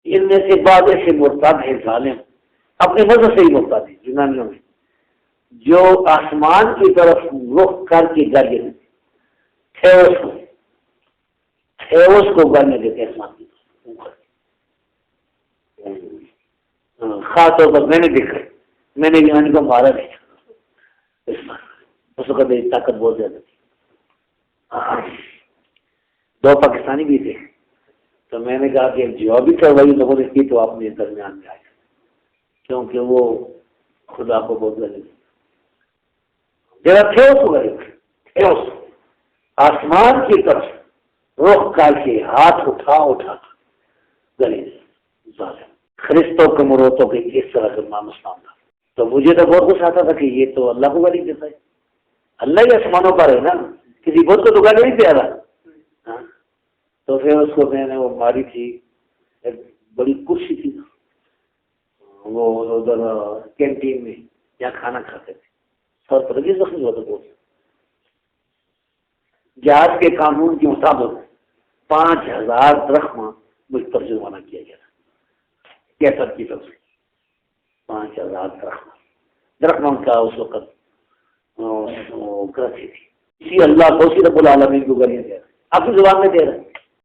ان میں سے بعض ایسے مرتد ہیں ظالم، اپنے مذہب سے ہی مرتد ہیں یونانیوں میں، جو آسمان کی طرف رخ کر کے گر گئے تھیوس کو گرنے دیتے آسمان کی طرف۔ خاص طور پر میں نے دیکھا، میں نے یونانی کو مارا نہیں، اس وقت میری طاقت بہت زیادہ تھی۔ دو پاکستانی بھی تھے، تو میں نے کہا کہ جوابی کارروائی لوگوں نے کی تو آپ نے درمیان میں آئے، کیونکہ وہ خدا کو بہت زیادہ جگہ تھیوس آسمان کی طرف رخ کر کے ہاتھ اٹھا گلے ظالم خرستوں کے مروتوں کے اس طرح کا مسلمان تھا۔ تو مجھے تو بہت غصہ آتا تھا کہ یہ تو اللہ کو گالی دیتا ہے، اللہ ہی آسمانوں پر ہے نا، کسی بت کو تو گالی نہیں دے رہا۔ تو پھر اس کو میں نے وہ ماری تھی، ایک بڑی کرسی تھی وہ ادھر کینٹین میں جہاں کھانا کھاتے تھے، سر پر یہ زخمی ہوتا بہت۔ جہاز کے قانون کے مطابق 5000 درہم مجھ پر جرمانہ کیا گیا تھا، کیسر کی طرف سے 5000 درہم کا اس وقت گرفی تھی۔ اسی اللہ کو، اسی رب العالمین کو گالیاں دے رہا ہے، اپنی زبان میں دے رہا ہے۔